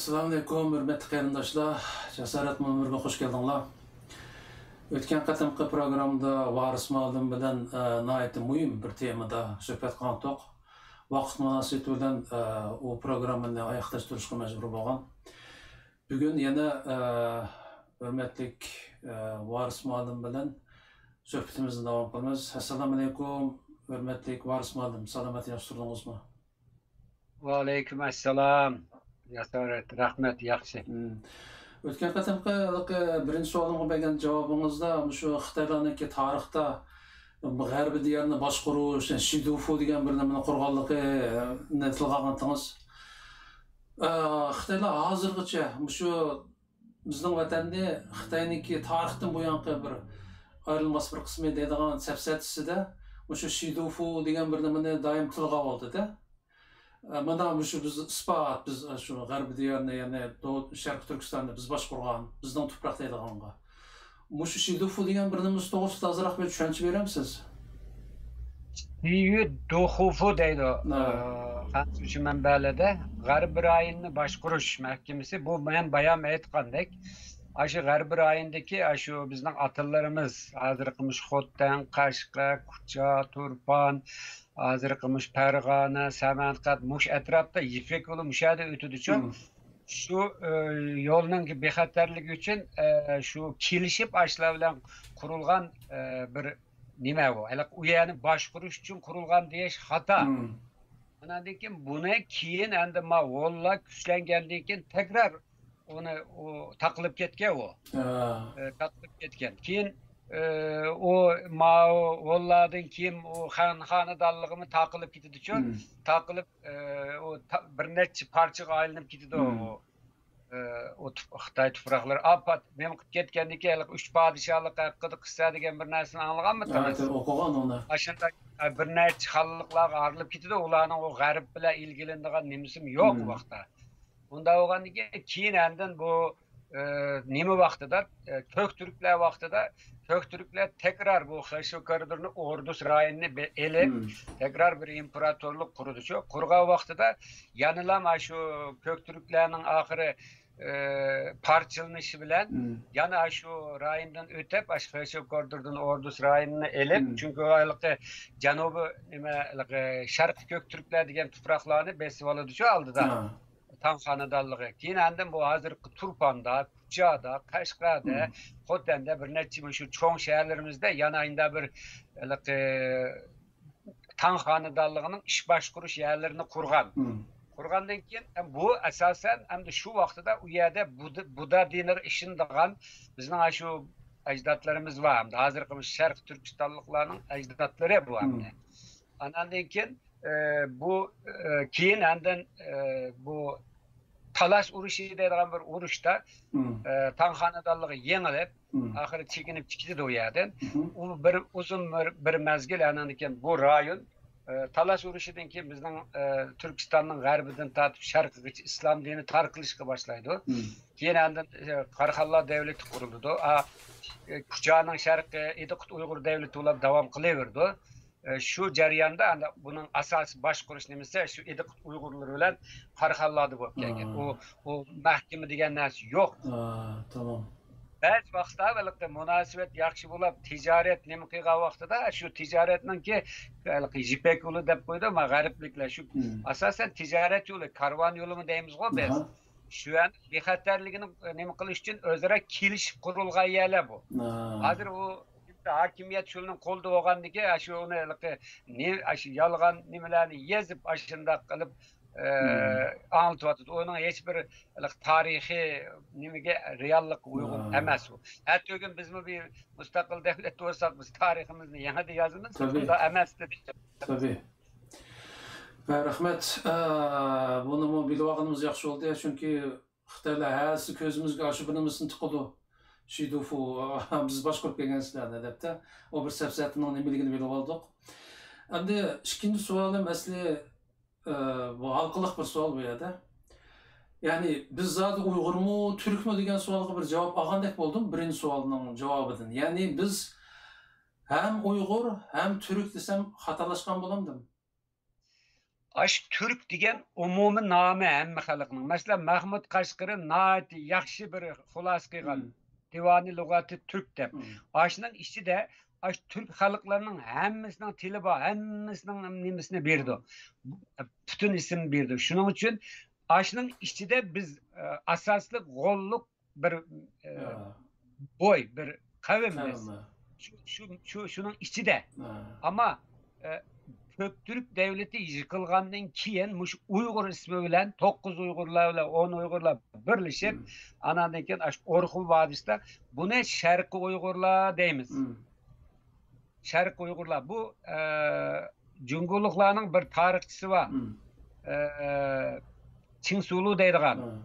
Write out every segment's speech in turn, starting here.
Assalamu alaikum, hürmetli qarindoshlar. Jasorat Mo'minga xush keldinglar. O'tgan qatimqi programda Varis Ma'lum bilan nihoyatda muhim bir temada suhbat qildik. Vaqt munosabati bilan u programmani oyoqlashtirishga majbur bo'lgan. Bugun yana hurmatli Varis Ma'lum bilan suhbatimizni davom qilamiz. Assalomu alaykum, hurmatli Varis Ma'lum. Salomat yaxshi turdingizmi? Va alaykum assalom. Jasorat, rahmat, yaxshi. O'tgan qatimqi birinchi savolimga bergan javobingizda shu Xitoylarniki tarixda G'arbiy diyarni boshqaruv, Shidufu degan bir nimani qurganligi tilga olgandingiz. Xitoylar hozirgacha shu bizning vatanni Xitoyniki tarixdan buyanqi bir ayrilmas bir qismi deydigan safsatisida shu Shidufu degan bir nimani doim tilga oldi-da. Mana shu biz isbot, biz shu G'arbiy diyarni, ya'ni Sharq Turkistonni biz boshqargan, bizning tuproq deydiganga. Shu Shidufu degan bir nimamiz to'g'risida ozroq bir tushuncha beramiz? Shidufu deydi. Şu manbalada G'arbiy rayonni boshqarish mahkamasi bu men bayon aytgandek, shu G'arbiy rayondagi shu bizning atalarimiz hozir qilmish Xotan, Qashqa, Kucha, Turpan, hozir qilmish Farg'ona, Samarqand, mush atrofda Yipek yo'li mushada o'tadi-ku. Shu yo'lning bexatarligi uchun shu kelishib ashlar bilan qurilgan bir nima bu? U yerni boshqarish uchun qurilgan deyish xato. Ondan keyin buni keyin endi mo'g'ullar kuchlangandan keyin tekrar onu taqilib ketgan u. Taqilib ketgan. Keyin o mo'g'ullardan keyin o xonadonligini taqilib ketdi-ku. Taqilib o bir necha parchaga aylanib ketdi o Xitoy tuproqlari. Apat men qilib ketgandan keyin 3 podshohlik haqida qissa degan bir narsani anglaganmisiz? Evet, o'qigan uni. Ashunda bir necha xalqlarga arilib ketdi, ularning o G'arb bilan ilgilenadigan nimasi yo'q u vaqtda. Unda bo'lgandan keyin endi bu nima vaqtida Köktürklar vaqtida Köktürklar tekrar bu Xeşo koridorunu Ordus rayonini elib tekrar bir imparatorluk qurdi-ku. Qurgan vaqtida yanilam shu Köktürklarning oxiri parçalanishi bilan yana shu rayondan o'tib Xeşo koridordan Ordus rayonini elib, chunki oyliqi janubiy nima Sharq Köktürklar degan tuproqlarni besib oldi-ku oldida. Tan xonadonligi. Keyin endi bu hozirgi Turpanda, Kuchada, Qashqada, Xotan'da bir necha shu cho'ng shaharlarimizda yana endi bir tan xonadonligining ish boshqarish yerlarini qurgan. Qurgandan keyin bu asosan endi shu vaqtida u yerda Buda diniga ishindigan bizning shu ajdodlarimiz var. Hozirgi Sharq Turkistonliklarning ajdodlari bu endi. Ondan keyin bu keyin endi bu Talash urushi deydigan bir urushda tan xonadonligi yengilib, oxiri chekinib chiqdi u yerdan. U bir uzun bir mezgil anandan bu rayon Talash urushidan keyin bizning Turkistonning g'arbidan tortib sharqigacha islom dini tarqalishga boshlaydi. Keyin endi Qaraqallar davlati qurildi. Kuchaning sharqi Idiqut Uyg'ur davlati ular davom qilaverdi. Şu jarayonda bunun asas boshqarish nimasi shu Idiqut Uyg'urlar bilan Qaraqallarda bo'lib kelgan. O mahkama degan narsa yo'q. Tamam. Ba'zi vaqtda munosabat yaxshi bo'lib, tijorat nima qilgan vaqtida shu tijoratninki Yipek yo'li deb qo'ydi, g'arbliklar shu asosan tijorat yo'li, karvon yo'limi deymiz-ku biz. Shu an bexatarligini nima qilish uchun o'zaro kelishib qurilgan yerlar bu. Hozir u hakimiyet şunun kolda olgandaki şu onu ne yalgan nimelerni yazıp aşında kalıp anlatıp onun hiçbir tarihi nimege reallik uygun emas bu. Hatta gün biz mi bir müstakil devlet olsak biz tarihimizni yana da yazımız da emas dedik. Tabii. Rahmet. Bunu mu bildiğimiz yaxşı oldu ya çünkü Xitoylar hasi ko'zimizga shu birimizni tiqdi. Shidufu biz boshqarib kelgansizlarni debdi. O bir safsatning nimaligini bilib oldik. Endi ikkinchi savolim asli bu xalqliq bir savol bu yerda. Ya'ni biz zodi Uyg'urmi, Turkmi degan savolga bir javob olgandek bo'ldim birinchi savolning javobidan. Ya'ni biz ham Uyg'ur, ham Turk desam xatolashgan bo'lamdim. Aş Türk degan umumi nomi hamma xalqning. Masalan, Mahmud Qashqari nihoyatda yaxshi bir xulosa qilgan. Divani lug'ati Türk deb. Aşning ichida aş Türk xalqlarining hammasining tili bor, hammasining nimasini berdi. Bütün isim berdi. Shuning uchun aşning ichida biz asosli g'olliq bir boy, bir qavmimiz. Şunun içinde. Ama Köktürk devleti yıkılgandan keyin muş Uygur ismi bilen 9 Uygurlar bilen 10 Uygurlar birleşip anandan Orhun Vadisi'de buna Şarkı Uygurlar deymiz. Şarkı Uygurlar. Bu Cunguluklarının bir tarihçisi var. Çin Sulu deydigan.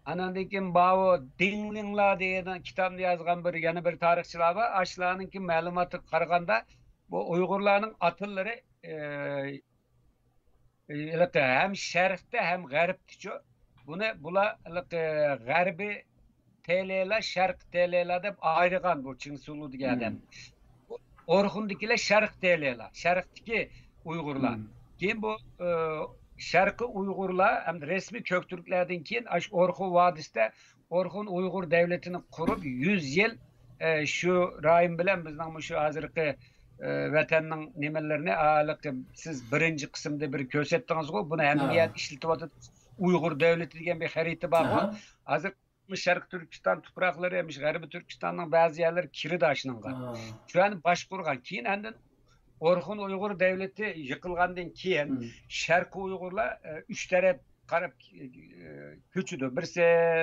Anandan keyin bawo Dinglinglar degan kitapni yazgan bir yana bir tarixchilar var. Aşlarınki ma'lumotga qaraganda bu Uygurlarning atillari hem sharqda hem g'arbda bular g'arbiy TL'lar sharq TL'lar deb ayirgan bu Çin Sulu degan odam. Orxundagilar sharq TL'lar, sharqdagi Uygurlar. Keyin bu Şarkı Uygurlar hem resmi Köktürklerden keyin Orhun Vadisi'de Orhun Uygur devletini kurup 100 yıl şu rayim bilen bizden şu hazırki vatanning nimelerini siz birinci kısımda bir kösetdiniz go. Buni emniyet işletip Uygur devleti degan bir harita var. Hazır Şarkı Türkistan toprakları emiş G'arbiy Türkistanning ba'zi yerlari kirdi aşınınga. Şu an başkurgan keyin endin Orhun Uygur devleti yıkılgandan keyin Şarkı Uygurlar 3 taraf qarab köçüdü. Birisi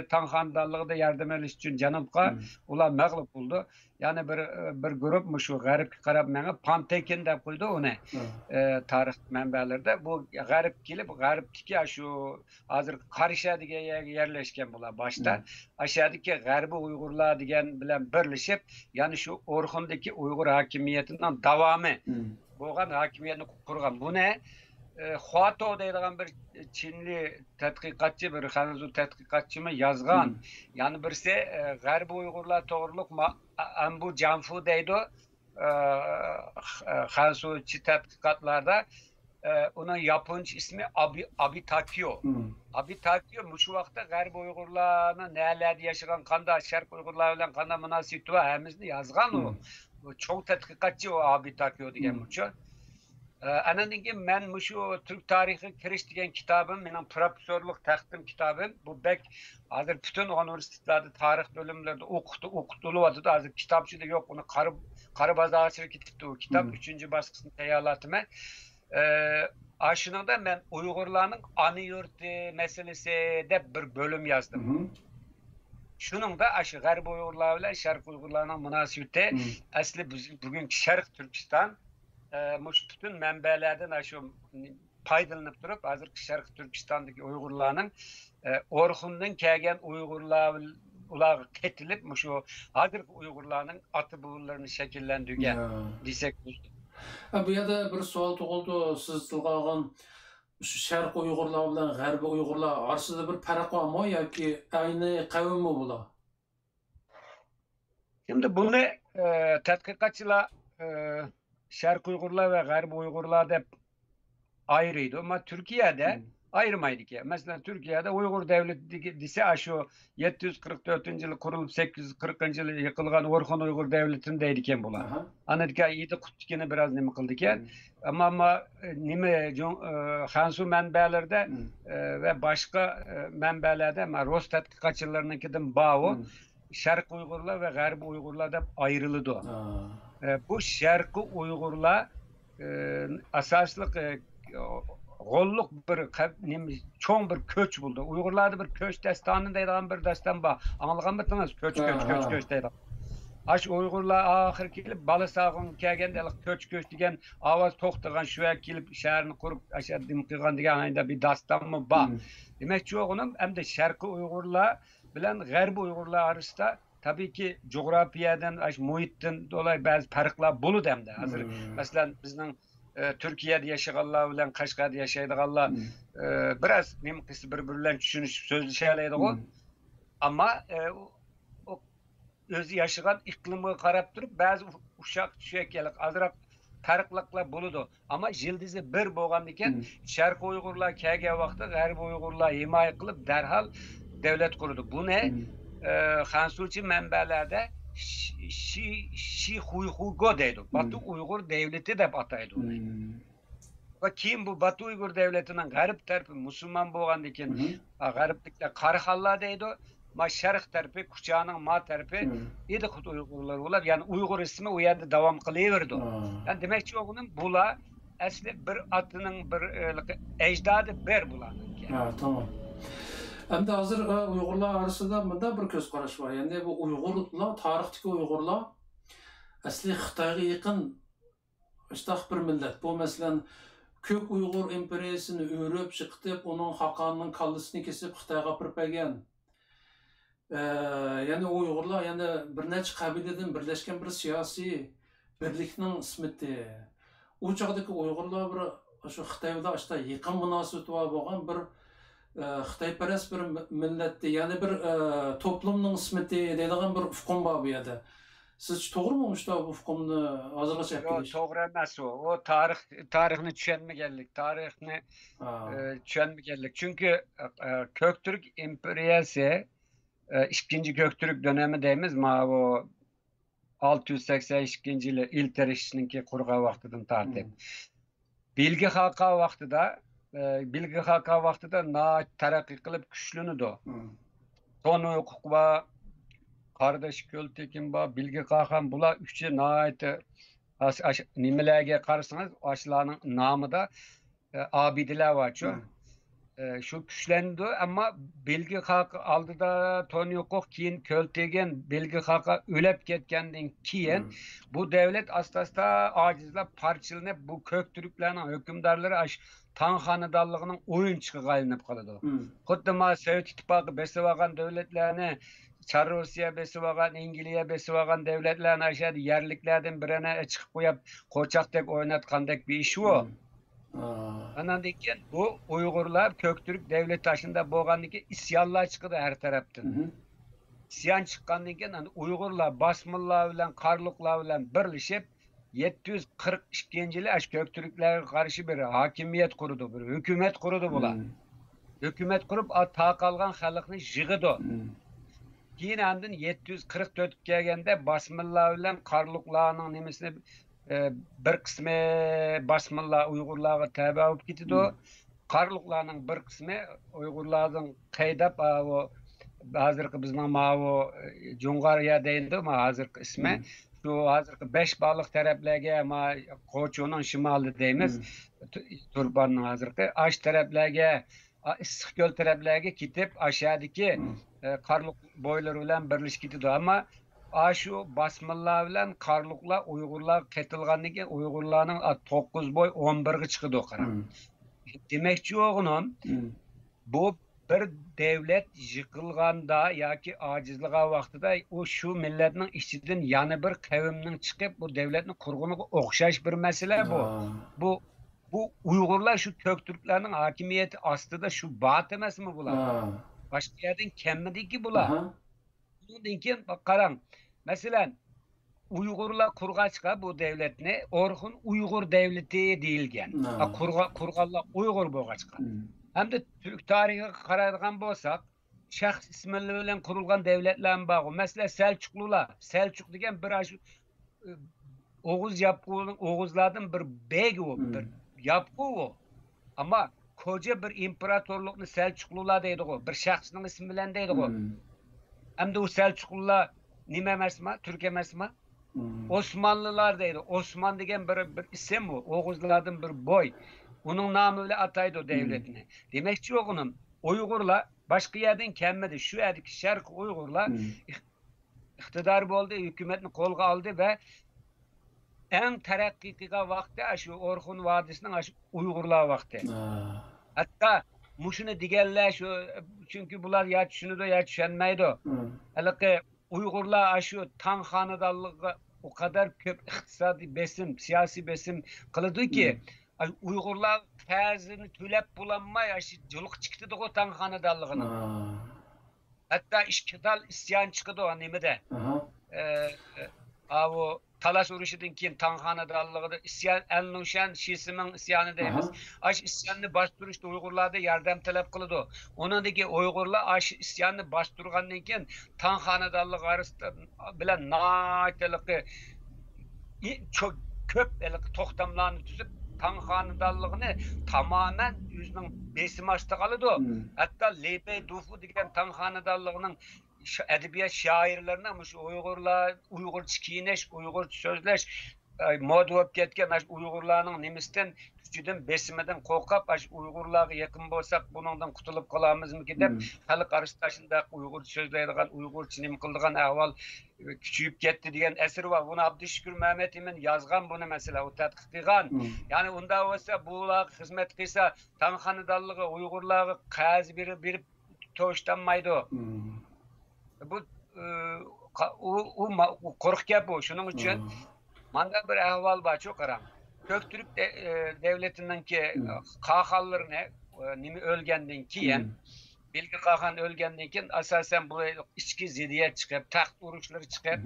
Tang xandanlığında yardım ediş için Janubga ular mag'lub bo'ldi. Yani bir grup şu g'arbga qarab manga Pantekin deb qo'ydi uni. Tarix manbalarida bu g'arb kelib g'arbdagi shu hozir Qarshi degan yerlashgan bular boshda. Aşağıdaki g'arbiy Uygurlar degan bilan birlashib, yani şu Orxundagi Uygur hokimiyatining davomi bo'lgan hokimiyatni qurgan. Bu ne? Huato deydigan bir Çinli tadqiqotchi, bir Hanzu tadqiqotchi mi yazgan. Yani birisi g'arbiy Uygurlar to'g'riliq bu Canfu deydi. Hanzuchi tadqiqotlarda onun yapınç ismi Abitakyo. Abitakyo şu vaqtda g'arbiy Uygurlarning nelerде yaşagan, qanday Sharq Uygurlar bilan qanday munosabat var hamizni yazgan u. Çok tadqiqotchi o Abitakyo degan mucho. Andan keyin men şu Türk tarihi kirish degan kitabım, mening professorlik taxtim kitabım. Bu bek hozir bütün universitetlarda tarix bölümlerinde o'qitilyapti. Hozir kitobchida yo'q, uni qari bozorchiga ketibdi u kitap. 3. bosqichni tayyorlatma. Aşınında men Uygurlarning ana yurti meselesi deb bir bölüm yazdım. Şunun da aşı g'arbiy Uygurlar bilan Sharq Uygurlarning munosabati asli bugungi Sharq Turkiston bütün menbalardan şu paydalanıp durup hazırki Sharq Turkistondagi Uygurlarning Orxundan kelgan Uygurlar ular ketilip şu hazırki Uygurlarning ati buğularini şekillendirgen desek. Bu yerda bir savol tug'ildi. Siz tilga olgan şu Sharq Uygurlar bilan g'arbiy Uygurlar orasida bir farq bormi yoki aynı qavm mi bular? Şimdi bunu tadqiqotchilar Şark Uygurlar ve G'arbiy Uygurlar deb ayırıydı ama Türkiye'de ayırmaydı ki. Mesela Türkiye'de Uygur devleti dese şu 744 yılı kurulup 840 yılı yıkılgan Orhun Uygur devletindeydi iken bular. Anadika iyiydi kuttikini biraz nime kıldı iken. Ama nime Hansu menbelerde ve başka menbelerde Rus tadqiqotchilarinikidan bağı Şark Uygurlar ve G'arbiy Uygurlar deb ayrıldı. Bu Şarkı Uygurlar asaslık golluk bir çoğun bir köç buldu. Uygurlarda bir köç destanı deydigan bir destan var. Anılgan bitiniz köç deydigan. Aş Uygurlar ahir kelip Balısağın kelgende köç degan avaz to'xtagan şu kelip şehrini kurup aşağı dim qilgan degan ayda bir dastan mı var. Demek ki onun hem de Şarkı Uygurlar bilen G'arbiy Uygurlar arasında tabii ki coğrafiyadan, muhitdan dolayı bazı farklar bulup hem de hazır. Mesela bizden Türkiye'de yaşayanlar bilen Kaşgar'da yaşaydiganlar biraz nemkisi birbirlerini düşünüp sözleşeleydi o. Ama özü yaşayan iklimi qarab turib bazı uşak düşeklik azırak tarıqlıqlar buludu. Ama yıldızı bir bolğan eken Şarkı Uygurlar kelgen vaqtda G'arb Uygurlar himoya qilib darhol davlat qurdi. Bu ne? Hansuchi manbalerde Şi Huyhugo deydi. Batı Uygur devleti deb ataydı onu. Ve kim bu Batı Uygur devletinin garip tarafı Müslüman bolğan eken gariplikler Karıhallar deydi. Ma şarq tarafı Kuçanın ma tarafı idi Xut Uygurlar ular. Yani Uygur ismi o yerde devam kılayverdi. Yani demekçi oğlum bula asli bir atının bir ecdadı bir bulanın. Ha, tamam. Hem de hazır Uygurlar arasında bunda bir göz qaraş var. Yani bu Uygurlar, tarihteki Uygurlar asli Xitayga yakın işte bir millet. Bu mesela Kök Uygur imperiyasını örüp çıkıp onun hakanının kallısını kesip Xitayga apırıp gelgen. Yani Uygurlar yani bir neçe kabileden birleşken bir siyasi birlikning ismiti. O çağdaki Uygurlar bir şu Xitayda işte yakın münasebeti var bolgan bir Xitayperest bir milletdi. Yani bir toplumning ismiti deydigan bir ufqum var bu yerda. Siz to'g'ri mu işte bu ufqumni hozirgacha Yo'q, to'g'ri emas u. O tarixni tushunmaganlik, tarixni tushunmaganlik. Chunki Köktürk imperiyasi ikinci Göktürk dönemi deymiz ma bu 682 yılı İlterişninki qurgan vaqtidan tartib. Bilgi Haqa vaqtida na taraqqiy qilib kuchlanadi. Ton huquq va Kardeş Göltekin ba Bilgi Haqa bular üçü naite nimelerge qarsangiz aşılarning namida abidiler var şu. Şu güçlendi ama Bilgi Haqa aldıda ton huquq keyin Göltegen Bilgi Haqa ölüp ketgandan keyin bu devlet asta acizlab parçalanıp bu Köktürklerning hükümdarları Tan xanadonligining o'yinchig'iga aylanib qoladi. Xuddi ma Sovet İttifoqi besib olgan davlatlarni Çar Rusya besib olgan, İngiliz besib olgan davlatlarni aşadı yerliklerden birine chiqib qo'yib qo'chaqdek o'ynatgandek bir iş bu. Andan keyin bu Uygurlar Köktürk devlet taşında bo'lgandan keyin isyonlar chiqdi her tarafdan. İsyon chiqqandan keyin Uygurlar Basmıllar bilan Qarluqlar bilan birlashib 742 yılı Köktürklerge karşı bir hakimiyet kurdu, bir hükümet kurdu bular. Hükümet kurup ta kalgan halkını yığıdı. Keyin andın 744 kelgende Basmıllar bilen Qarluqlarning nemesini bir kısmı Basmıllar Uygurlarga tabi olup gitdi. Qarluqlarning bir kısmı Uygurlardan qaydap hazırki bizning mavu Cungariya deyildi ama hazırki ismi. Şu hazırki 5 balık taraflarga ama Qo'chonning shimoli deymiz. Turbanning hazırki aş taraflarga Issiqko'l taraflarga ketib aşağıdaki Qarluq boylar bilan birlashib ketdi ama şu Basmıllar bilan Qarluqlar Uygurlar ketilgandan keyin Uygurlarning 9 boy 11 ga chiqdi o qara. Demekçi oğlum bu bir devlet yıkılganda yoki acizliği vaqtida o şu milletning ichidan yana bir kavimning chiqib bu devletni qurguniga o'xshash bir masala bu. Bu Uygurlar şu Köktürklerning hakimiyeti aslida şu bat emasmi bular? Başka yerden kemmidiki bular. Bundan keyin qarang. Masalan Uygurlar qurg'achqa bu devletni Orxun Uygur devleti deyilgan. Qurganlar Uygur bo'lg'achqa. Hem de Türk tarihiga qaraydigan bo'lsak, shaxs ismi bilan qurilgan devletlar bor. Mesela Selçuk degan bir Oğuz yapquning Oğuzlardan bir beg o, bir yapqu o. Ama koca bir imparatorluqni Selçuklular deydi o. Bir shaxsning ismi bilan deydi o. Hem de o Selçuklular nima emasmi? Türk emasmi? Osmanlılar deydi. Osman degan bir isim o. Oğuzlardan bir boy. Onun namı ile ataydı o devletini. Demekçi oğlum Uygurlar başka yerden kelmedi. Şu yerdeki Şarkı Uygurlar iktidar oldu, hükümetini kolga aldı ve en terakkiga vakti şu Orxun Vadisi'nin Uygurlar vakti. Hatta muşunu digerler şu çünkü bunlar ya düşünüdü ya düşünmeydi. Hele Uygurlar şu Tan Xanadonligiga o kadar köp iktisadi besim, siyasi besim kıldı ki Uygurlar fərzini tülep bulanmay juluq çıktı o Tan Xanadonligini. Hatta işkidal isyan çıktı o nimede. O Talas uruşudun keyin Tanhanadallığı isyan El-Nuşan Şisimin isyanı deymiz. Aş isyanını bastırışta Uygurlarda yardım talep kılıdı. Onundaki Uygurlar aş isyanını bastırgandan keyin Tanhanadallığı arasında bilen naitlikı çok köp toxtamlarını tüzüp Tanhanadallığını tamamen yüzünün besim açtı kalıdı. Hatta Leybey Dufu degen Tanhanadallığının edebiyat şairlerine şu Uygurlar, Uygur çikineş, Uygur sözleş moda olup ketken Uygurlarning nemisinden küçüden besimeden korkap Uygurlarga yakın bolsak bundan kutulup kalamızmı dep halk arasında Uygur sözleydigan Uygur çinim kıldıgan ahval küçüyüp ketdi degan esir var. Bunu Abdüşşükür Mehmet Emin yazgan bunu mesela o tadqiq qilgan. Yani unda olsa bular hizmet qilsa Tanhanadallığı Uygurlarga qazi berip to'shtanmaydi. Bu o korkup bu. Şunun için manda bir ahval var çok aram. Köktürk devletinden ki kahallarını nimi ölgenden kiyen bilgi kahan ölgenden kiyen asasen bu içki zidiyet çıkıp taht uruşları çıkıp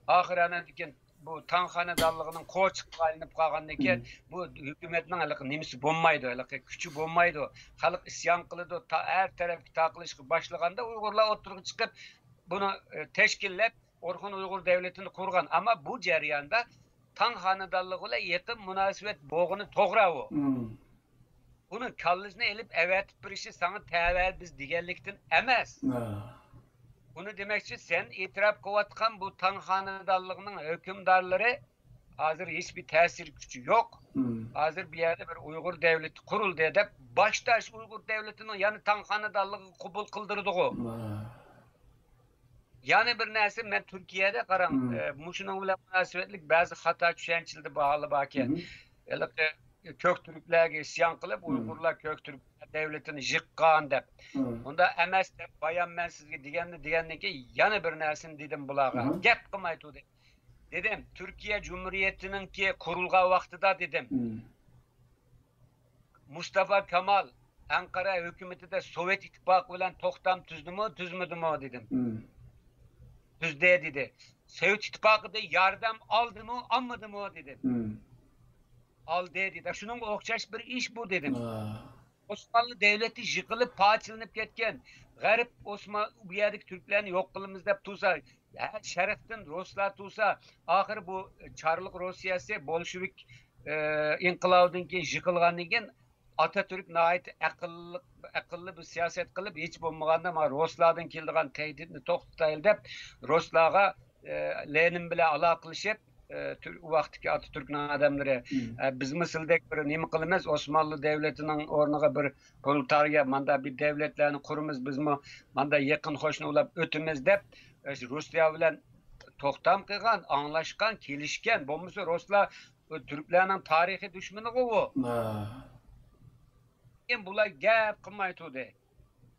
ahirana diken bu Tanhanadallığının koç kaynıp kalgandan kiyen bu hükümetin nimisi bommaydı küçü bommaydı. Halk isyan kılıdı her taraf takılışıp başlaganda Uygurlar oturup çıkıp bunu teşkillep Orhun Uygur devletini kurgan ama bu ceriyanda Tanhanadallığıyla yakın münasebet boğunu toğrağı. Bunun kallısını elip evet bir işi sana tevel biz digerlikten emez. Bunu demek için sen itiraf kovatkan bu Tanhanadallığının hükümdarları hazır hiçbir tesir gücü yok. Hazır bir yerde bir Uygur devleti kuruldu edip başta Uygur devletinin yani Tanhanadallığı kubul kıldırdı o. Yani bir nerse ben Türkiye'de karam muşunun bile münasebetlik bazı hata düşençildi bağlı baken. Köktürklerge isyan kılıp Uygurlar Köktürk devletini yıkkan dep. Onda emes dep bayan ben sizge digenli ki yana bir nersin dedim bulağa. Gep kımaytu dedim. Dedim Türkiye Cumhuriyeti'nin ki kurulga vaktida dedim. Mustafa Kemal Ankara hükümeti de Sovyet İttifakı ile toxtam tüzmüdü mü dedim. Düzde dedi. Sovyet İttifakı da yardım aldı mı almadı mı dedim. Aldı dedi. Şunun okşaş bir iş bu dedim. Osmanlı devleti yıkılıp parçalanıp ketken garip Osmanlı bu yerdeki Türklerini yok kılımız dep tutsa şereften Ruslar tutsa ahir bu Çarlık Rusyası Bolşevik inkılabından ki yıkılgandan keyin Atatürk nait akıllı bir siyaset kılıp hiç bulmaganda ama Ruslardan keldigan tehditni to'xtatayl dep Ruslarga Lenin bilan aloqalashib u vaqtdagi Atatürk'ün adamları biz Mısır'daki bir nima qilamiz Osmanlı devletinin o'rniga bir proletariya manda bir devletlerini kurumuz biz manda yaqin hoşnu ulab o'timiz dep Rusya bilan to'xtam qilgan anglashgan kelishgan bo'lmasa Ruslar Türklerning tarixiy dushmani u. Bular gap qilmaydi.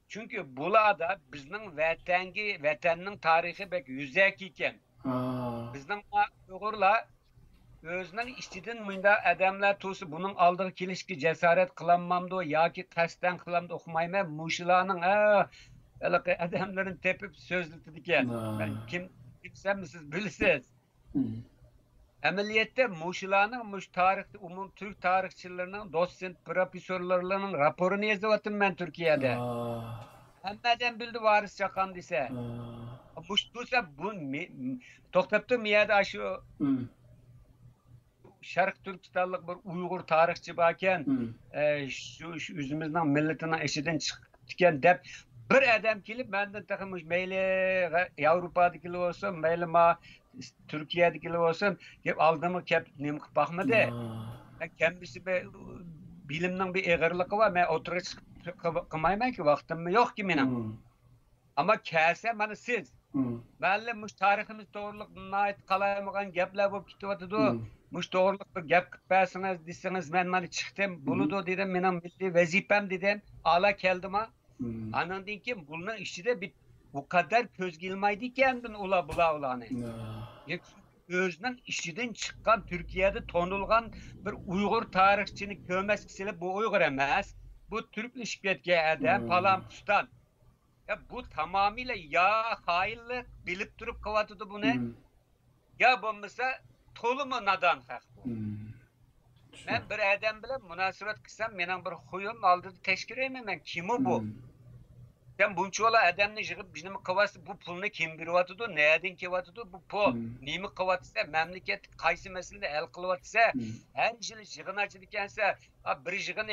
Çünkü bulada bizning vatanning tarihi bek yüzek ekan. Bizning Uygurlar özünün işçiden munda adamlar tusu bunun aldığı kelishki cesaret kılanmamdı yoki qasdan kılamdı okumayman muşularning adamların tepip sözlütü ekan. Ben kimsem siz bilsiz. Ameliyette muşularning tarihte Türk tarihçilerinin doçent profesörlerinin raporunu yazıvatım ben Türkiye'de. Hemeden bildi varis çakan dese. Muştusa bu toxtaptı miyada şu Şark Türkistanlık bir Uygur tarihçi baken şu yüzümüzden milletine eşiden çıkan dep bir adam kelip benden takılmış meyli Avrupa'daki olsun meyli Türkiye'deki olsun hep aldığımı kep nemi bakmadı. Ben kendisi bir bilimden bir eğerliği var. Ben oturup kımaymayım ki vaktim yok ki benim. Ama kelse bana siz. Belli muş tarihimiz doğruluk ait kalayamagan gepler bu kitapta muş doğruluk bir gep kıpasınız deseniz ben bana çıktım. Buludu dedim benim milli vazifem dedim. Ala keldim ha. Anladın ki bunun işi de bir bu kadar köz gelmeydi kendin ula bula ulanı. Özünün işçiden çıkan Türkiye'de tonulgan bir Uygur tarihçini kömez kisiyle bu Uygur emez. Bu Türk işbetke adam falan pustan. Ya bu tamamıyla ya hainlik bilip durup kavatıdı bu ne? Ya bombasa to'limi nadon haq bu. Ben bir odam bilan munosabat qilsam, mening bir xuyim oldida tashkirayman. Kimi bu? Sen bunchola odamni yig'ib nima qilyapsiz? Bu pulni kim beryapti? Nereden kelyapti? Bu pul nima qilyapsa, mamlakat qaysi masalani hal qilyapsa, har yili yig'in ochib ekansa, bir yig'in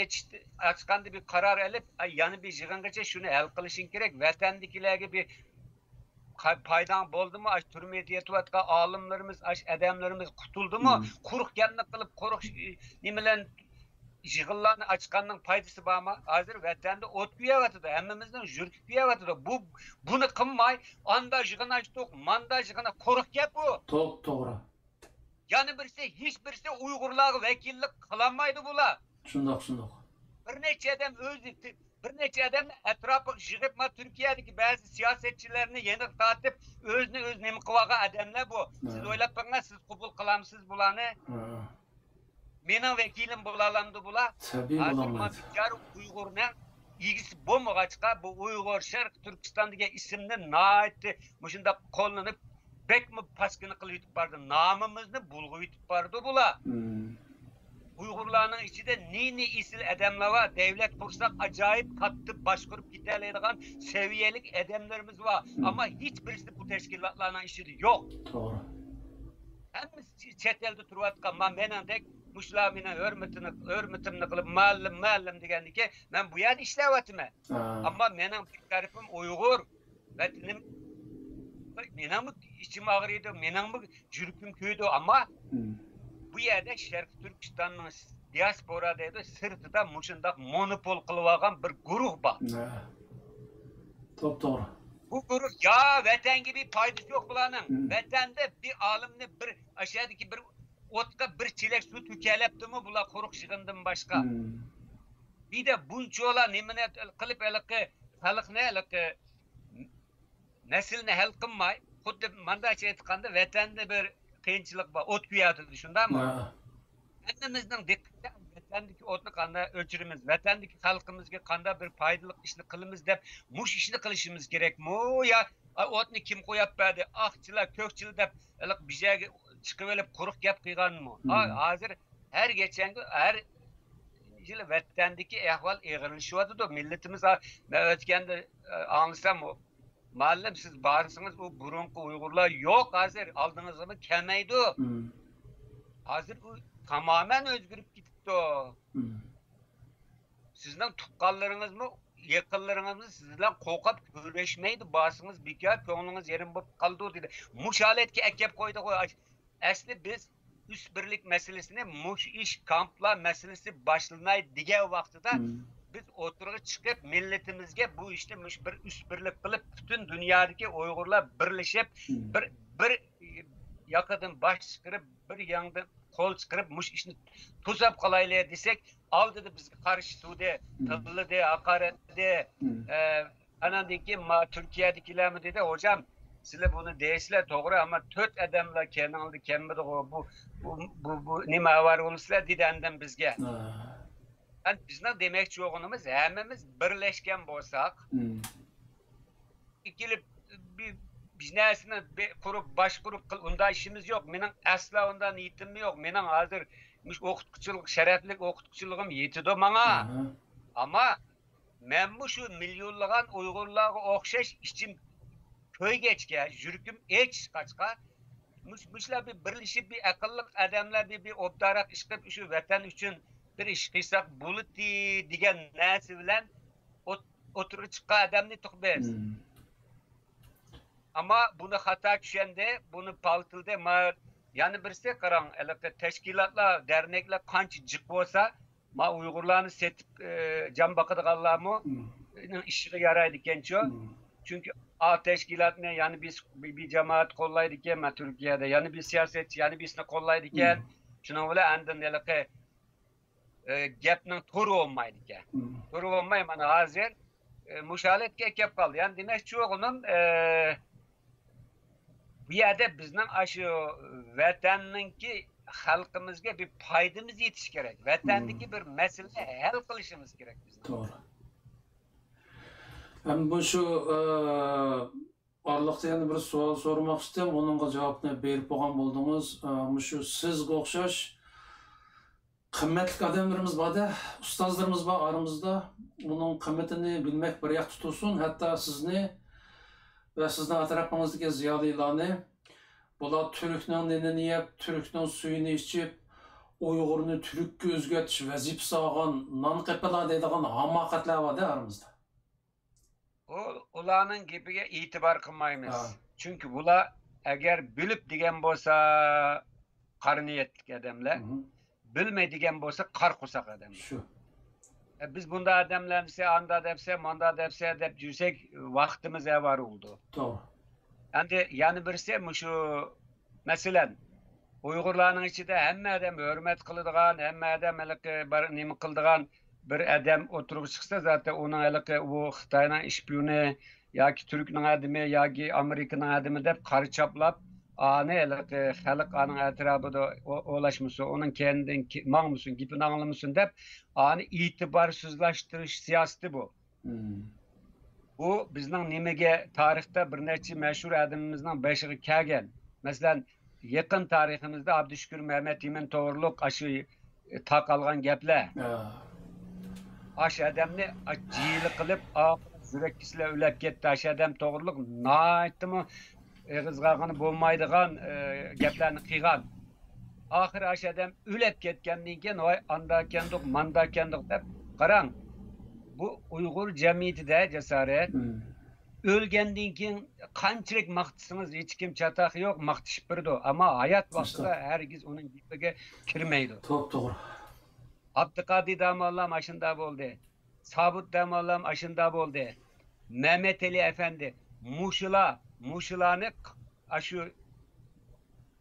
ochganda bir qaror olib, yana bir yig'ingacha shuni hal qilishing kerak. Vatandagilarga bir paydan bo'ldimi? Turmada yetayotgan olimlarimiz, odamlarimiz qutuldimi? Quruq gapni qilib, quruq nimalar yig'inlarni ochganning foydasi bormi? Hozir vatanda o't kuyayotir, hammamizning yurib kuyayotir. Buni qilmay, anda yig'in ochdik, manda yig'in quruq gap bu. To'g'ri. Yana birisi hech birisi Uyg'urlarga vakillik qilolmaydi bular. Shundoq. Bir necha odam atrofi yig'ib, Turkiyadagi ba'zi siyosatchilarni yana tortib, o'zini nima qilgan odamlar bu. Siz o'ylab qo'ying, siz qabul qilamsiz bularni? Mening vakilim bo'lalamdi bular. Tabii bo'lamaydi. Uyg'urning ilgisi bo'lmag'achqa bu Uyg'ur Sharq Turkiston degan ismni noiti shunda qo'llanib bekmi paskini qilib yutib bordi. Nomimizni bulg'ib yutib bordi bular. Uyg'urlarning ichida ne isil odamlar var. Devlet kursak acayip kattı başkurup giderleydiğen seviyalik odamlarimiz var. Ama hiçbirisi bu teşkilatlarla işi yok. Doğru. Hemiz chet elde turayotgan menendek Muşlamina hürmetimni qilib ma'lum degandiki, men bu yerda ishlayapman. Ammo mening bir tarafim Uyg'ur va mening ichim og'riydi, mening yuragim kuydi, ammo bu yerda Sharq Turkistonning diasporada sirtida mushundaq monopol qilib olgan bir guruh bor. To'g'ri. Bu guruh ya vatanga bir foydasi yo'q bularning. Vatanda bir olimni bir aşağıdaki bir o'tga bir chelak suv to'kalyaptimi bular quruq yig'indan boshqa. Bir de bunchola nimani qilib xalqni naslni hal qilmay, xuddi mandacha aytganda vatanda bir qiyinchilik bor, o't kuyadi, shundami? Hammamizning vatandagi o'tni qanday o'chiramiz, vatandagi xalqimizga qanday bir foydali ishni qilamiz deb mush ishni qilishimiz kerakmi? Ya o'tni kim qo'yib berdi? Aqchilar, ko'kchilar deb bizaga chiqib olib quruq gap qilganmi? Hozir har geçen her yil vatandagi ahvol eg'ilishyapti. Millatimiz o'tganda anglasam ma'lum siz borsangiz u burunqi Uyg'urlar yo'q, hozir oldingizga kelmaydi. Hozir u tamamen o'zgarib ketibdi. Sizning tuqqanlaringizmi, yaqinlaringizmi sizlar qo'rqib ko'rishmaydi, borsangiz bekor, ko'nglingiz yerim bo'lib qoldi dedi. Mushalatga akab qo'ydi. Asli biz üst birlik meselesini mush ish kamplar meselesi başlanay degan vaqtida biz o'tirg'i chiqib millatimizga bu ishni bir üst birlik qilib butun dunyodagi Uyg'urlar birlashib bir yoqadan bosh chiqarib bir yondan qo'l chiqarib mush ishni to'sab qolaylik desak, oldida bizga qarshi suvda, tilida, haqoratda, anandaki Turkiyadagilarmi dedi, hocam sizlar bunu deysizlar to'g'ri, ammo 4 odamlar kenaldi kelmadi bu nima var bo'lsizlar dedi andan bizga. Bizning demoqchi o'g'inimiz hammamiz birlashgan bo'lsak, kelib bir narsani qurib boshqurib undan ishimiz yo'q. Mening asla undan niyatim yo'q. Mening hozir o'qituvchilik, sharafli o'qituvchiligim yetidi menga. Ammo men bu shu millionlagan Uyg'urlarga o'xshash ishim köygechke, yürgüm hiç kaçka, müşler bir birleşip bir akıllık adamlar bir obdarak iş kılıp şu vatan için bir iş kıysak bulut diyen nesi bilen oturup çıkan adamını tukbez. Ama bunu hata düşende, bunu paltıldı, yani birisi karan, teşkilatlar, dernekler kançı cık olsa, Uygurlarını setip can bakıdık Allah'ımı, işine yaraydı genço. Çünkü teşkilatına yani biz bir cemaat kollaydıkken Türkiye'de yani bir siyasetçi yani birisini kollaydıkken şuna öyle andın elke gapning to'g'ri olmaydikken. To'g'ri olmay mana hozir mushalatga kelib qoldi. Yani demek çoğunun bu yerda bizning shu vatanninki xalqimizga bir foydamiz yetishi kerak. Vatandagi bir masala hal qilishimiz kerak bizning. To'g'ri. Hem bu şu Arlıqda yana bir sual sormak istedim. Onunla cevabını berip boğan buldunuz. Şu siz okşaş kıymetli adamlarımız var da, ustazlarımız var aramızda. Bunun kıymetini bilmek bir yak tutulsun. Hatta sizni ve sizin atrafınızdaki ziyalıylarını bular Türk'nün dinini yiyip, Türk'nün suyunu içip, Uygur'unu Türk'e özgetiş vazip sağan, nan qepelar deydiğen hamakatlar var da aramızda. Ulanın gibiye itibar kılmayımız. Ha. Çünkü bula eğer bilip digen bolsa karniyetlik adamlar, bilmedigen bolsa karkusak adamlar. Şu. Biz bunda adamlarımızı anda depse, manda depse dep yüksek vaktimiz var oldu. Doğru. Yani birisi şu mesela Uygurların içinde hem adam hürmet kılıdığan, hem adam bir nimi kılıdığan bir adam oturup çıksa zaten onun bu Xitay'ın işbiyonu ya ki Türk'ün adımı ya ki Amerika'nın adımı dep karı çaplap halk anın etrafında ulaşmışsa onun kendin mağmusun gibi anlamışsın dep itibarsızlaştırış siyaseti bu. Bu bizden nimege tarihte bir neçe meşhur adımımızdan beşiği kelgen. Mesela yakın tarihimizde Abdüşkür Mehmet İmin Toğruluk aşı tak algan gepler. Aş adamni ciyili kılıp yürekkisiyle ölep gitti. Aş adam Toğruluk naytı mı kızgağını bulmaydıgan geplerini kıygan. Ahir aş adam ölep ketkendiğin ken o anda kendik, manda kendik dep karan. Bu Uygur cemiyeti de cesaret. Ölgendiğin ken kançılık maktısınız hiç kim çatak yok maktışıp birdi. Ama hayat vaktida herkes onun gibige kirmeydi. Top doğru. Abdülkadir Damallam aşında oldu. Sabit Damallam aşında oldu. Mehmet Ali Efendi Muşula'nı aşı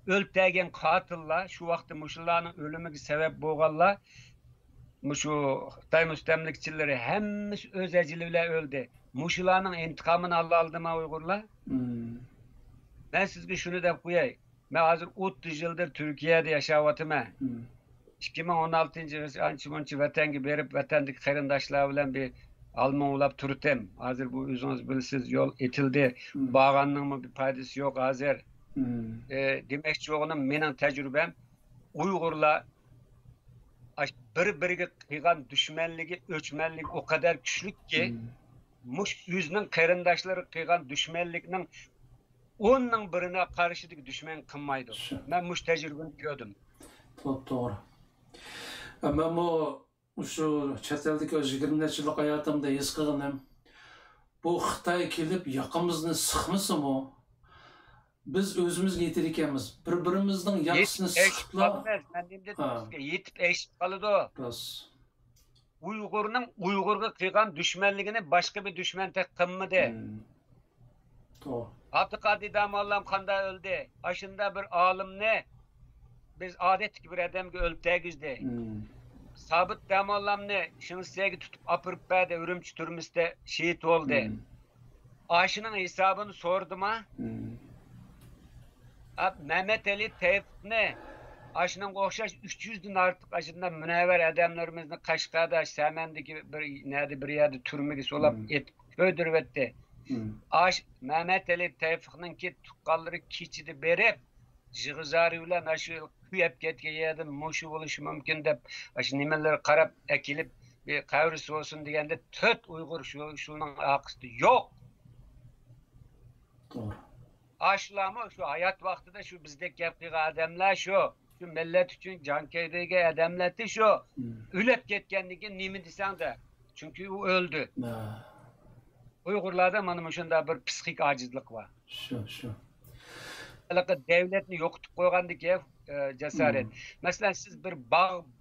ölüp katılla şu vakti Muşula'nın ölümü sebep boğalla şu Xitay müstemlikçileri hemimiz öz eciliyle öldü. Muşula'nın intikamını aldı mı Uygurlar? Ben sizge şunu da koyayım. Ben hazır 30 yıldır Türkiye'de yaşavatım. 2016 yılı vatanı berip vatandaki kayrindaşlar bilen bir Alman olap turtem. Hazır bu üzünüz bilsiz yol etildi. Bağanlığımın bir paydası yok hazır. Demek çoğunun menin tecrübem Uygurlar bir kıygan düşmanlığı, ölçmenliği o kadar güçlük ki muş yüzünün kayrindaşları kıygan düşmanlıkның onun birine karşıdık düşman kılmaydı. Ben muş tecrübeni gördüm. Çok doğru. Ama bu şu çeteldeki öz 20 yıllık hayatımda his kılınım. Bu Xitay kelip yakımızını sıkmışı mı? Biz özümüz yetirikemiz. Birbirimizden yakısını sıkıpla. Yetip eşit kalıdı o. Uygur'un kıygan düşmanlığını başka bir düşman tek kılmadı. Doğru. Abdülkadir Damallam kanda öldü. Aşında bir alim ne? Biz adet gibi bir adam ki ölüp güzde. Sabit Damallam ne? Şimdi sevgi tutup apırıp bade ürümçü türümüzde şehit oldu. Aşının hesabını sordu mu? Mehmet Ali Tevfik ne? Aşının koşaş 300'den artık aşında münevver adamlarımızın Kaşkada, Semen'deki bir yerde türmügisi olap öldürüvetti. Mehmet Ali Tevfik'nin ki tukkalları kiçidi berip jığızarı bilen aşı kuyap ketke yedim muşu oluşu mümkün dep aşı nimeleri karap ekilip bir kavrisi olsun degende töt Uygur şunun akıstı yok. Doğru. Aşılama şu hayat vaktida şu bizdeki yaptığı adamlar şu millet için cankeydeki adamlar şu ölüp ketkenliği nimi desen de çünkü o öldü. Uygurlarda manım şunda bir psikik acizlik var. Şu. Devletini yokutup koygandı ki cesaret. Mesela siz bir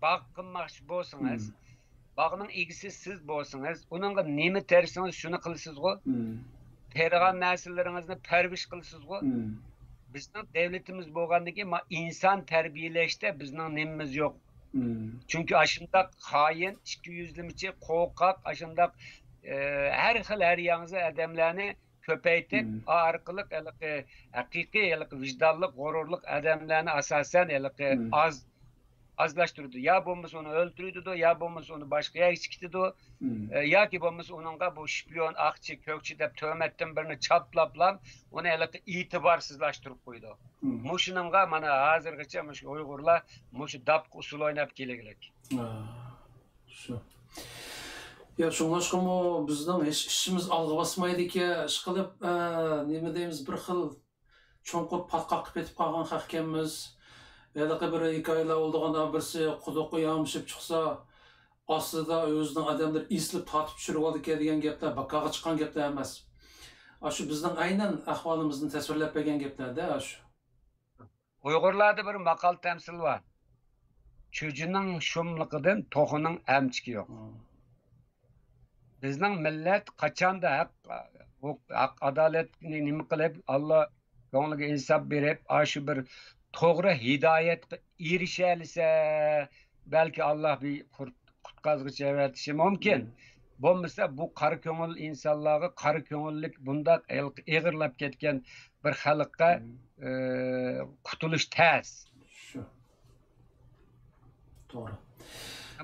bağ kılmakçı bolsanız, bağının ilgisi siz bolsanız, onunla nemi tersiniz şunu kılısınız o. Perigan nesillerinizini perviş kılısınız o. Bizden devletimiz bolgandı ki insan terbiyeleşte bizden nemimiz yok. Çünkü aşında hain, 200'lümçi, korkak, aşında her xil her yanıza adamlarını köpeytip arqılıq hakiki vicdanlıq, gururluk adamlarını asasen az azlaştırdı. Ya bombası onu öldürüyordu da, ya bombası onu başka yer çıktı da, ya ki bombası onunla bu şpiyon, akçı, kökçü de töhmetten birini çaplaplam, onu elbette itibarsızlaştırıp koydu. Muşununla mana hazırgıça muş Uygurlar muşu dapk usul oynap gelegilek. Şu. Ya şoňlaşykmy bizden hiç işimiz algy basmaýdy ki, işgilip nime diýimiz bir xil çoňkur patkak ketip kalgan hakemimiz. Ýa-da bir hikaýalar bolduganda birsi kuduky ýamşyp çyksa, aslında özüniň adamlar islip tatyp çürüp aldyk diýen gepler bakaga çykan gepler emas. Aşu bizden aynen ahwalymyzdy täsirlep bergen gepler-de aşu. Uygurlarda bir makal temsil var. Çöjüniň şumlygydan tohunyň ämçiki ýok. Bizning millet kaçanda hak adaletini nime kılıp Allah koňlyga insap berip aşı bir toğra hidayet erişelise belki Allah bir kutkazgıç evetişi mümkin. Bolmasa bu kara köňül insanlarga kara köňüllik bunda egirlap ketken bir halykka kutuluş täs. Şu. Doğru.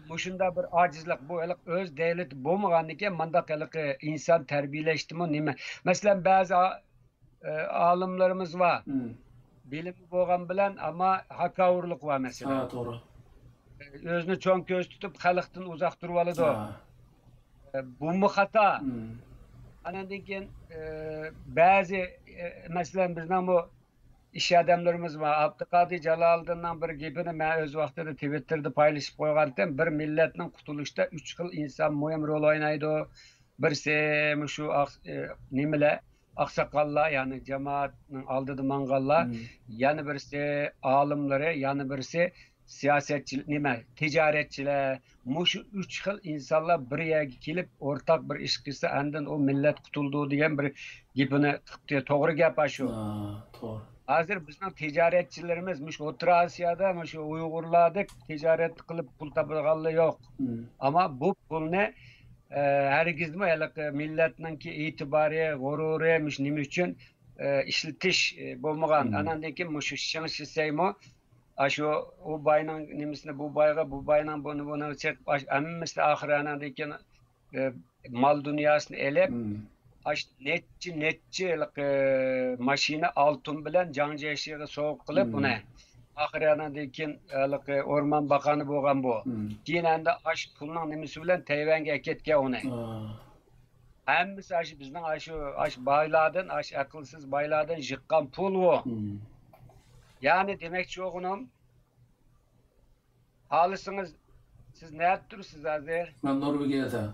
Muşunda bir acizlik bu öz devleti bolmagandyken mandak insan terbiýeleşdimi nime? Mesela bazı alimlerimiz var. Bilim bolgan bilen ama hakawurlyk var mesela. Ha, doğru. Özünü çoň köz tutup halykdan uzak durup alydy. Bu mu hata? Anandan keyin bazı mesela bizden bu iş adamlarımız var. Abdülkadir Jalaliddin'den bir gepini men öz wagtynda Twitter'da paylaşıp koygandım. Bir milletning kutuluşda 3 xil insan muhim rol oynaydı. Birisi şu nimele aksakallar, yani cemaatning aldyda mangallar, yani birisi alimleri, yani birisi siyasetçiler, ticaretçiler. Muşu 3 xil insanlar bir ýerge kelip ortak bir iş kılsa andan o millet kutuldu diyen bir gepini tıktı. Toğru gep aşu. Doğru. Hazır bizim ticaretçilerimiz muş Orta Asya'da muş Uygurlardyk ticaret kılıp pul tapyganly yok. Ama bu pul ne herkesme milletninki itibariye, gurury muş nime üçin işletiş bolmagan. Anandaki muş şeňşi seymo aşu o baýnyň nimesine bu baýga, bu baýnyň bunu çek emmesi ahir anandaki mal dünýasyny elep netçi maşina altın bilen jaňjy eşiğe soğuk kılıp bunu ahiranadekin orman bakanı bolgan bu. Keyin anda aş pulnyň nimesi bilen Tayvanga ketke onu. Hemmisi aş bizden aş baylardan, aş akılsız baylardan jykkan pul o. Yani demekçi oğlum halysınız siz näde dursyz hazır? Ben Norwegiýada.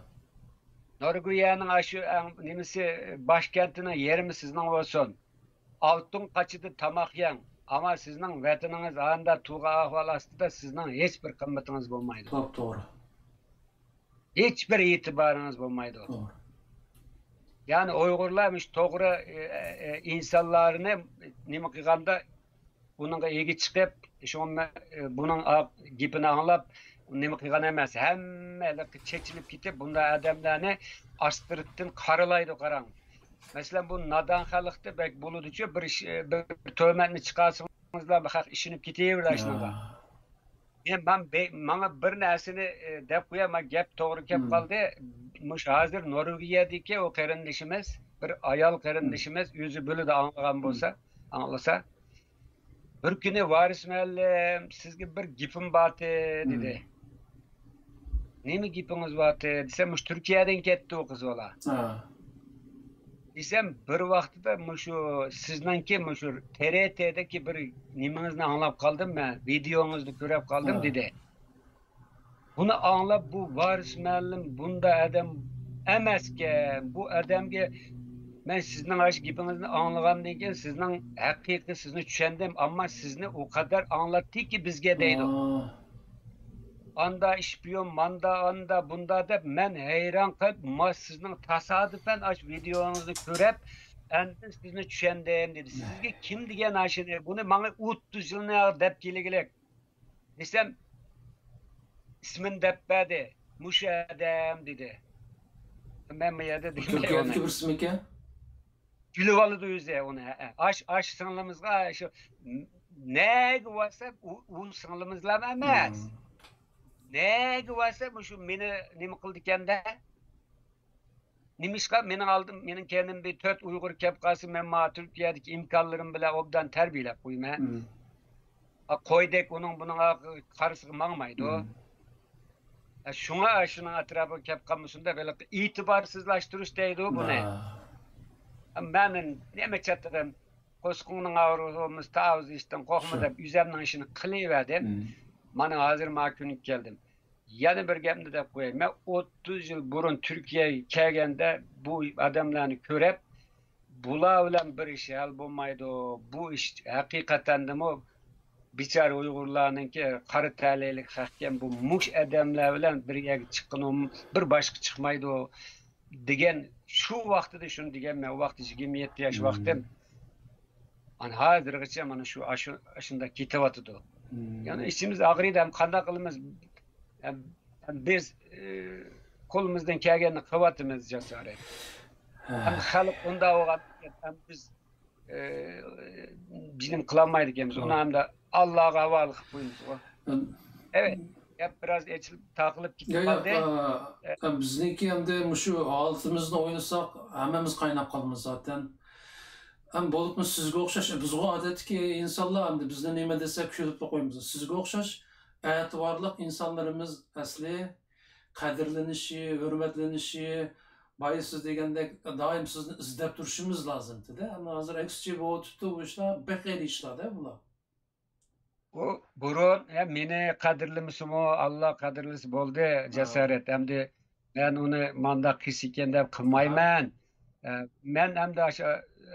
Norwegiýanyň aşı nimesi başkentine yerimi sizden olsun. Altın kaçıdı tamak ýeň. Ama sizden wetiniňiz anda tuğa ahwal astyda sizden hiç bir kymmatyňyz bolmaýdy. Doğru. Hiç bir itibaryňyz bolmaýdy. Doğru. Yani Uygurlarmış toğra insanlaryny nime kılganda bununla egi çıkıp bunun gipini anlap nime kılgan emas. Hemme çekilip gitip bunda adamlarını astırıttın karılaydı karan. Mesela bu nadan halykda bek buluducu bir töhmetni çıkarsınızlar bakak işinip giteýär aşnaga. Ben bana bir näsini dep koýama gep toğry kep kaldy. Muş hazır Norwegiýadaki o karındaşymız bir ayal karındaşymız yüzü bölüde anlagan bolsa, anlasa bir günü Varis Mälim sizge bir gipim batı dedi. Nemi gipiniz batı desem muş Türkiýeden ketdi o kız ola. Desem bir wagtda muşu siznanki muşu TRT'deki bir nimenizni anlap kaldım ben, videoňyzdy görüp kaldım dedi. Bunu anlap bu Varis Mälim bunda adam emeske, bu adamga men sizning aş gipinizni anlagandan keyin sizning haqiqy sizni düşendim ama sizni o kadar anlatdy ki bizge deydi. Anda işpiyon, manda, anda, bunda dep men heyran kalıp sizning tasadüfen aş videoňyzdy görüp endin sizni düşendim dedi. Sizge kim digen aşyny bunu maňa 30 ýyl dep gelegilek. Desem ismin dep berdi. Muş adam dedi. Men meýerde diýdim. Türkiýe birisi miken? Gülüvalı yüze onu. Aş sınırımızda şu nega bo'lsa u singlimizlar emas. Nega bo'lsa shu meni nima qildi ekanda? Nimishqa mening aldım, mening kendimde 4 Uyg'ur kelib qolsa, men ma Turkiyadagi imkonlarim bilan obdan tarbiyalab qo'yman. Qo'ydek uning buning qarisiga mangmaydi. Şuna shuning atrofiga kelib qolmasunda böyle itiborsizlashtirish deydi buni. Mening nima chatdim, qo'sqingning og'rig'imiz ta'oz ishdan qo'rqma deb üzemning ishini qilaverdim. Mana hozir ma'kunib keldim. Yana bir gapni deb qo'yay. Men 30 yil burun Turkiyaga kelganda bu odamlarni ko'rib, bular bilan bir ish hal bo'lmaydi. Bu ish haqiqatan nima bichara Uyg'urlarninki qari taleylik haqgan bu mush odamlar bilan birga chiqqanim bir boshqa chiqmaydi degan shu vaqtida shuni deganman. O vaqt 27 yosh vaqtim. Ana hozirgacha mana shu shunda ketyapti. Yani işimiz ağrıydı, hem qanday qilamiz? Biz qo'limizdan kelganini qilyapmiz jasorat. Hem xalq unda bo'lgan, hem biz bilim qilolmaydi ekanmiz. Uni ham da Allohga havol qilib qo'yamiz. Evet, hep biraz eçilib taqilib ketdi. Bizniki ham de shu altimizni o'ynasak, hammamiz qaynab qolamiz zaten. Hem bo'libmi sizga o'xshash, bizga odatki insonlar ham bizni nima desak tushunib qo'yamiz. Sizga o'xshash e'tiborli insonlarimiz asli qadrlanishi, hurmatlanishi, boya siz degandek doim sizni izlab turishimiz lozimda. Ama hozir aksicha bo'libdi, bu ishlar bexeyr ishlar-da bular. O burun meni qadrlimisimi, Allah qadrlisi bo'ldi jasorat. Hamda men uni mandaq his ekan deb qilmayman. Men hamda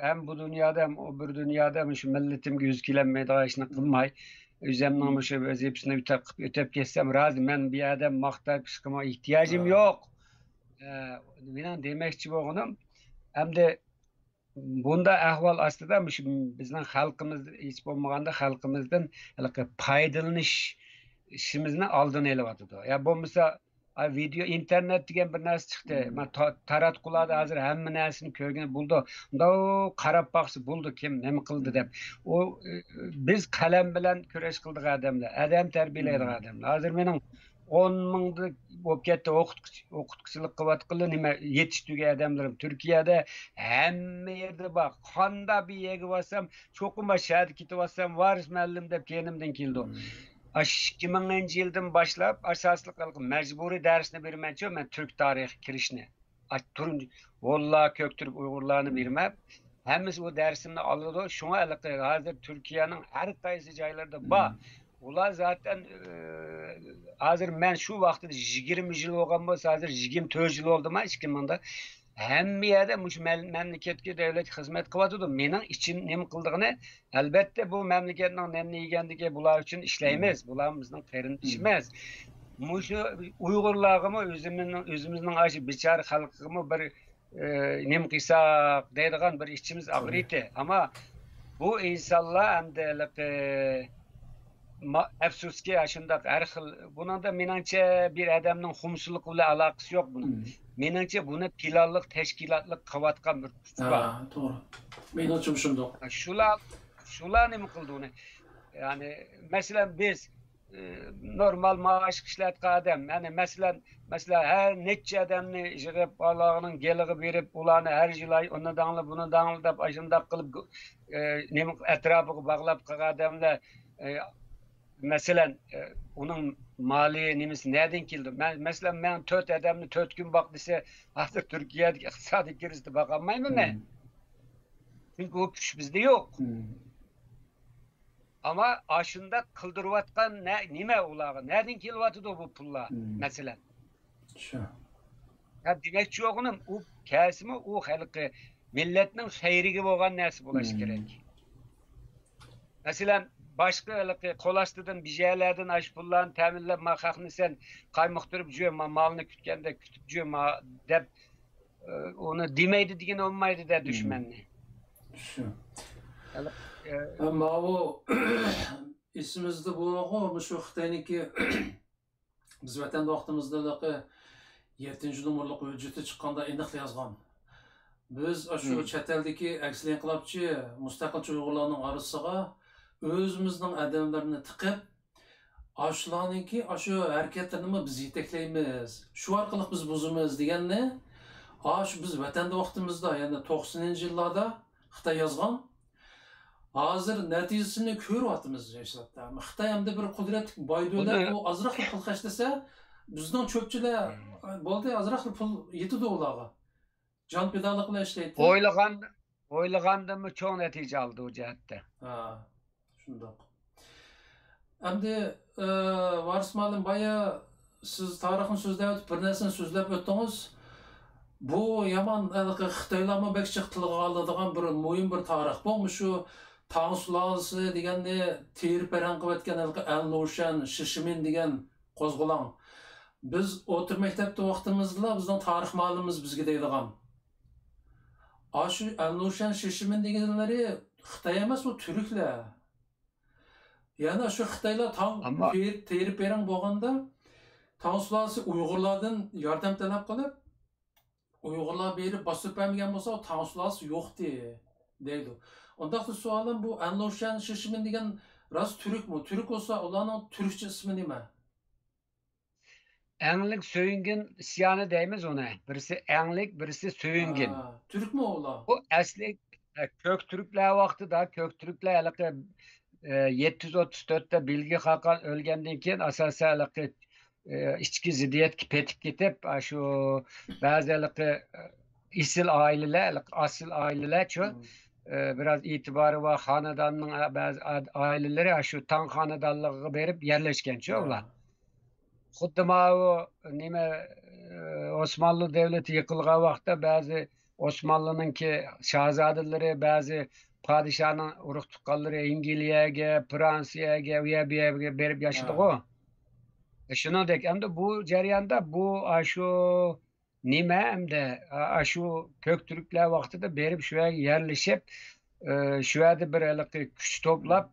hem bu dünyada hem o bir dünyada hem şu milletimge yüz kilometre işini kılmay. Üzemden şu vazifesini ötep geçsem razı. Men bir adam maqtab çıkma ihtiyacım yok. Benim demekçi boğunum. Hem de bunda ahval aslında bizden halkımız hiç olmaganda halkımızdan paydalanış işimizin aldığını elevatıdı. Ya bu mesela video internet degan bir narsa chiqdi. Men taratqularda hozir hamma narsani ko'rgan buldi. Unda qarab baqsa buldi kim nima qildi deb. O biz qalam bilan kurash qildik odamlar, odam tarbiyalaydigan odamlar. Hozir mening 10 minglik bo'lib ketdi o'qituvchilik qilayotgan nima yetishtirgan odamlarim Turkiyada hamma yerda bor. Qanda bir yerga borsam, cho'qima shahar ketib borsam, varis muallim deb kenimdan keldi. 2000 yıldan başlap asaslık mecburi dersini vermence ben Türk tarihi kirişini. Turuncu vallahi Köktürk Uygurlarını vermem. Hemiz o dersini alırdı. Şuna hazır Türkiye'nin her kayısı caylarda ba. Ular zaten hazır ben şu vakti 20 yıl olgan bolsa hazır 24 yıl oldu mu 2000'da. Hem bir yerde memleketki devlet hizmet kılatıdı. Menin için nemi kıldığını elbette bu memleketin nemli egendiki bular için işleyemez. Bularımızın terin işmez. Muşu Uygurlarımı özümüzün acı biçar halkımı bir nem kısak deydiğen bir işçimiz ağrıydı. Ama bu insanlar hem de efsuski yaşında her xil bunun da menimce bir adamın xumsuzluq ile alakası yok bunun. Menimce bunu planlık, teşkilatlık kıvatkan bir kutu var. Doğru. Menimce şundoq. Şular nima qildi uni? Yani mesela biz normal maaş işletgan adam, yani mesela her neçe adamni yig'ib balog'inin gelig'i berib, ularni her yil uni dangli buni dangli deb ajindab qilib nima atrofiga bog'lab qilgan adamlar mesela onun mali nimesi nereden keldi? Mesela ben 4 adamni 4 gün bak dese artık Türkiye'deki iqtisodiy krizde bakamayım ben. Çünkü o güç bizde yok. Ama aşında kıldırıvatkan nime ulağı? Nereden kelyaptı bu pullar mesela? Ya demekçi yoğunum o kesimi o halkı milletinin xeyriga bo'lgan narsa bo'lishi kerak. Mesela başka kolaştırdın bir şeylerden aş pullarını teminlep makakını sen kaymuktırıp cüyema malını kütkende kütüp cüyema dep onu demeydi diyen olmaydı da düşmenli. Ama o isimizde bu şu Xitay'niki biz vatanda vaqtimizda 7. numurluq hujjati chiqqanda aniq yozgan. Biz şu chet eldagi aksli inqilobchi mustaqil Uyg'urlarning orasiga özümüzün adamlarını tıkıp aşularınki aşı hareketlerini biz yetekleyimiz. Şu arkalık biz bozumuz diyenle aş biz vatanda vaktimizde yani 90'lı yıllarda Xitay yazgan hazır neticesini görüyoruz yaşatta. Xitay hem de bir kudret baydolar Bunu o azraqlı pul kaçtıysa bizden çöpçüler boldu azraqlı pul yetidi olağa. Can pedalıkla işleydi. oylagandı mı çok netice aldı o cihette. Ha, şundak. Endi Varis Malim baya siz tarixin so'zlab bir narsani so'zlab o'tdingiz. Bu yaman Xitoylarni bek chiq tilga oladigan bir muhim bir tarix. Bu shu Tang sulolasi deganni terib baran qilib o'tgan Al-Noshan, Shishimin degan qo'zg'olon. Biz o'tir maktabda vaqtimizda bizning tarix ma'lumimiz bizga deydigan. Shu Al-Noshan, Shishimin deganlari Xitoy emas, u turklar. Yani şu Xitaylar Ama terip beren bolganda Tang sulolasi Uyg'urlardan yordam talab qilib, Uyg'urlar berib bosib bermagan bo'lsa, o Tang sulolasi yo'qdi deydi. Ondaqda savolim bu Al-Noshan Shishimin degan rost turkmi? Turk bo'lsa, ularning turkcha ismi nima? Enlik Söyüngün isyanı deymiz ona. Birisi Enlik, birisi Söyüngün. Türkmü ular? Bu asli Köktürkler vaqtida Köktürkler 734'te Bilgi Hakan ölgenden keyin asasen içki ziddiyet petip gitip şu bazı isil aileler, asil aileler şu biraz itibarı var hanedanın bazı aileleri şu Tang hanedanlığı verip yerleşken çoğular. Xuddi o nime Osmanlı devleti yıkılgan vaqtda bazı Osmanlı'nınki şahzadeleri, bazı padişahın urug' tuqqanlari İngilizce, Fransiyage, uya berip yaşadı o. Shuningdek, hamda bu jarayonda bu şu nima hamda şu Köktürklar vaqtida berip shu yerga yerlashib, shu yerda bir kuch to'plab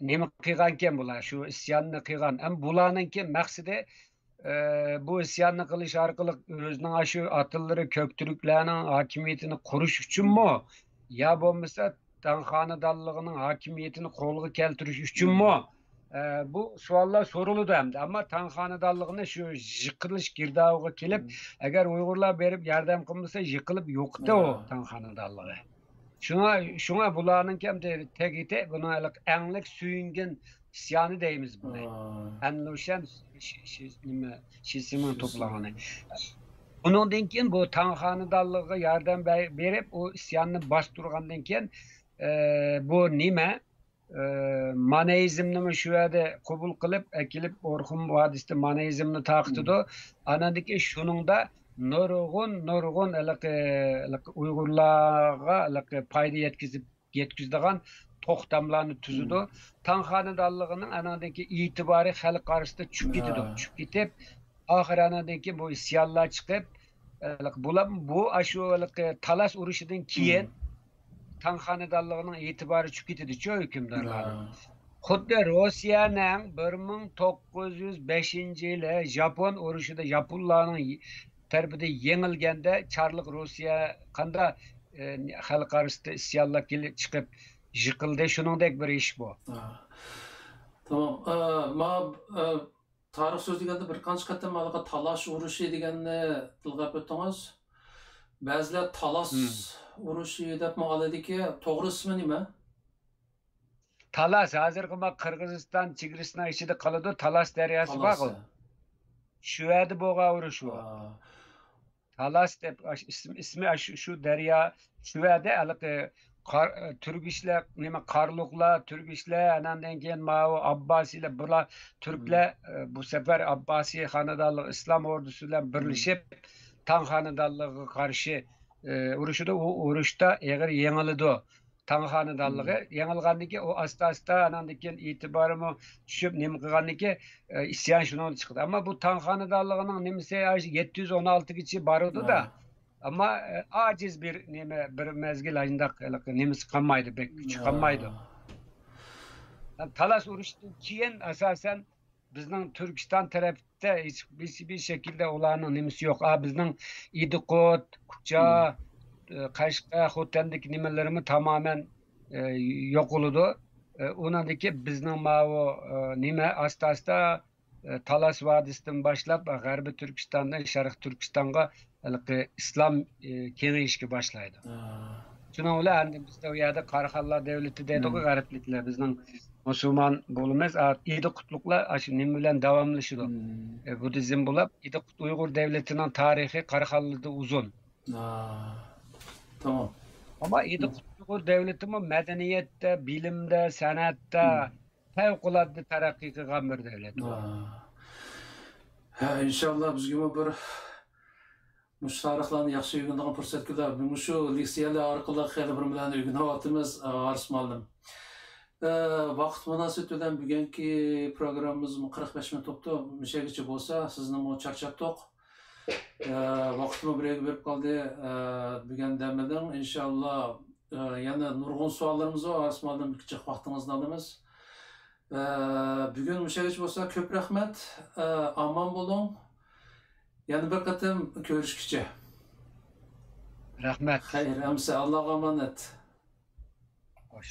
nima qilganken bular, shu isyonni qilgan. Ham bularninki maqsadi bu isyonni qilish orqali o'zining shu atillari Köktürklarning hokimiyatini qurish uchunmi? Ya bo'lmasa Tang xonadonligining hokimiyatini qo'lga keltirish uchunmi? Bu savollar so'riladi hamda. Ammo Tang xonadonligini shu yiqilish girdog'iga kelib, agar Uyg'urlar berib yordam qilmasa, yiqilib yo'qdi o Tang xonadonligi. Şuna bularning ham tegite buni Enlik Söyüngün isyanı deymiz buni. Al-Noshan Shishimin to'plagani. Bundan keyin bu Tang xonadonligiga yordam berib, o isyanni bostirgandan keyin bu nima Maneizmni shu yerda qabul qilib, akilib Orxun vodisida Maneizmni taqtidi. Anadiki shuningda nurg'un Uyg'urlarga foyda yetkazadigan to'xtamlarni tuzidi. Tang xonadonligining anadiki e'tibori xalq orasida tushib ketadi. Tushib ketib, oxiri anadiki bu isyonlar chiqib, bu shu Talas urushidan keyin Tang xonadonligining e'tibori tushib ketdi-ku hukmdorlarning. Xuddi Rossiyaning 1905-yili Japon urushida Yaponlarning tarafida yengilganda Çarlık Rossiya qanday xalq orasida isyonlar kelib chiqib yiqildi, shuningdek bir ish bu. Tamam. Tarix so'z deganda bir qancha qatam Talash urushi deganni tilga o'tdingiz. Ba'zilar Talas urushi deb ma'noladiki, to'g'ri ismi nima? Talas hozirgi Qirg'iziston chegarasining ichida qoladi, Talas daryosi bor. Shu yerda bo'lgan urush bu. Talas deb ismi shu daryo shu yerda Türkishlar nima Qarluqlar, Türkishlar, andan keyin Abbasiylar bular Türklar bu safar Abbasiy xonadonligi islom ordusi bilan birlashib Tang xonadonligiga qarshi urushida u urushda yengildi. Tang xonadonligi yengilgandan keyin u asta andan keyin e'tiborimi tushib nima qilgandan keyin isyon shundan chiqdi. Ammo bu Tang xonadonligining nimasi 716gacha bordi da. Ama aciz bir mezgil ayındaq nemisi qolmaydi, pek kuch qolmaydi. Talas urushidan keyin asosan bizning Turkiston tarafida bir şekilde ularning nemisi yo'q. Bizning Idiqut, Kucha, Qashqa, Xotandagi nimalarimiz tamamen yok oludu. Onadaki bizning mavu nima asta Talas Vadisi'den başlap G'arbiy Turkistondan Sharq Turkistonga islom kengayishga boshlaydi. Şuna ular endi bizde u yerda Qaraxonlar davlati deydi-ku g'arbliklar bizning musulmon bo'limiz idi qutluklar shu nima bilan davomlashadi. Budizm bo'lib idi Uyg'ur davlatining tarixi Qaraxonlarda uzun. Tamam. Ama idi Uyg'ur davlatimi madaniyatda, bilimda, san'atda favqulodda taraqqiy qilgan bir davlat. İnşallah bizga bir mush tarixlarni yaxshi o'rganadigan fursat keladi. Shu leksiyalar orqali xeyli bir bilan o'rganyapmiz, Aris muallim. Vaqt munosabati bilan bugungi programmamiz 45 minut o'tdi. Mishagicha bo'lsa, sizni charchatdik. Vaqtni birga berib qoldi. Bugun damadan inshaalloh yana nurg'un savollarimiz bor. Aris muallim kichik vaqtingizni olamiz. Bugun mishagicha bo'lsa, ko'p rahmat. Omon bo'ling. Yana bir qatam ko'rishguncha. Rahmat. Xayr, hamsa Allohga omonat. Hoş.